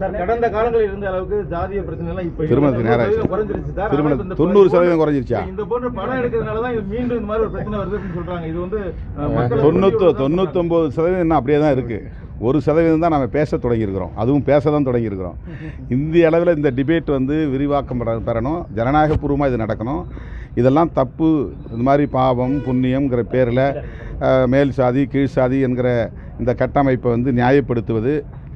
கடந்த காலங்களில் இருந்த அளவுக்கு ஜாதிய பிரச்சனை எல்லாம் இப்ப திருமணத்துக்கு குறைஞ்சிருச்சு சார். 90% குறைஞ்சிருச்சா? இந்த போன்ற பணம் எடுக்கிறதுனால தான் மீண்டும் இந்த மாதிரி ஒரு பிரச்சனை வருதுன்னு சொல்றாங்க. இது வந்து 99% இன்னும் அப்படியே தான் இருக்கு. 1% தான் நம்ம பேச தொடங்கியிருக்கிறோம். அதுவும் பேச தான் தொடங்கியிருக்கிறோம். இந்திய அளவில் இந்த டிபேட் வந்து விரிவாக்கம் பெறணும், ஜனநாயகபூர்வமாக இது நடக்கணும். இதெல்லாம் தப்பு. இந்த மாதிரி பாவம் புண்ணியம்ங்கிற பேரில் மேல் சாதி கீழ் சாதி என்கிற இந்த கட்டமைப்பை வந்து நியாயப்படுத்துவது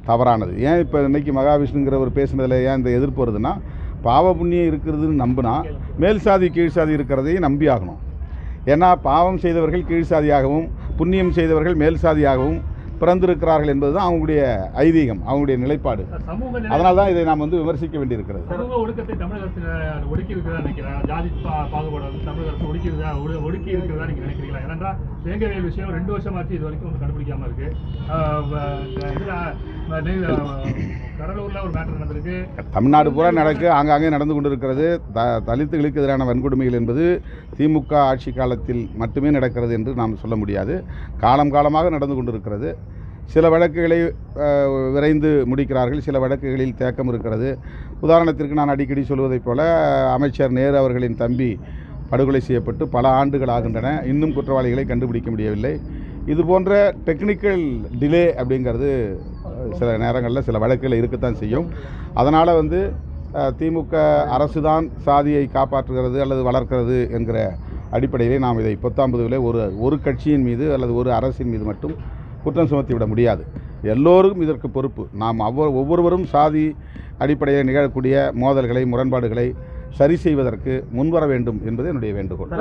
தவறானது. ஏன் இப்போ இன்றைக்கி மகாவிஷ்ணுங்கிறவர் பேசுனதில் ஏன் இந்த எதிர்ப்பு வருதுன்னா, பாவ புண்ணியம் இருக்கிறதுன்னு நம்பினா மேல் சாதி கீழ் சாதி இருக்கிறதையும் நம்பி ஆகணும். ஏன்னா பாவம் செய்தவர்கள் கீழ் சாதியாகவும் புண்ணியம் செய்தவர்கள் மேல் சாதியாகவும் பிறந்திருக்கிறார்கள் என்பது தான் அவங்களுடைய ஐதீகம், அவங்களுடைய நிலைப்பாடு. அதனால தான் இதை நாம் வந்து விமர்சிக்க வேண்டியிருக்கிறது. சமூக ஒடுக்கத்தை தமிழக அரசு ஒடுக்கி இருக்கிறதா நினைக்கிறேன். ஜாதி பாகுபாடு வந்து தமிழக அரசு ஒடுக்கி இருக்கிறதா நீங்கள் நினைக்கிறீங்களா? ஏன்னா வேங்கவேல் விஷயம் 2 வருஷமாச்சு இது வரைக்கும் ஒன்று கண்டுபிடிக்காமல் இருக்கு. கடலூரில் ஒரு மேட்டர் நடந்திருக்கு. தமிழ்நாடு பூரா நடக்கு, ஆங்காங்கே நடந்து கொண்டிருக்கிறது. தலித்துகளுக்கு எதிரான வன்கொடுமைகள் என்பது திமுக ஆட்சி காலத்தில் மட்டுமே நடக்கிறது என்று நாம் சொல்ல முடியாது. காலமாக நடந்து கொண்டிருக்கிறது. சில வழக்குகளை விரைந்து முடிக்கிறார்கள், சில வழக்குகளில் தேக்கம் இருக்கிறது. உதாரணத்திற்கு நான் அடிக்கடி சொல்வதைப் போல அமைச்சர் நேரு அவர்களின் தம்பி படுகொலை செய்யப்பட்டு பல ஆண்டுகள் ஆகின்றன. இன்னும் குற்றவாளிகளை கண்டுபிடிக்க முடியவில்லை. இது போன்ற டெக்னிக்கல் டிலே அப்படிங்கிறது சில நேரங்களில் சில வழக்குகள் இருக்கத்தான் செய்யும். அதனால் வந்து திமுக அரசு தான் சாதியை காப்பாற்றுகிறது அல்லது வளர்க்கிறது என்கிற அடிப்படையிலே நாம் இதை 19 ஒரு கட்சியின் மீது அல்லது ஒரு அரசின் மீது மட்டும் குற்றம் சுமத்தி விட முடியாது. எல்லோரும் இதற்கு பொறுப்பு. நாம் ஒவ்வொருவரும் சாதி அடிப்படையில் நிகழக்கூடிய மோதல்களை முரண்பாடுகளை சரி செய்வதற்கு முன்வர வேண்டும் என்பது என்னுடைய வேண்டுகோள்.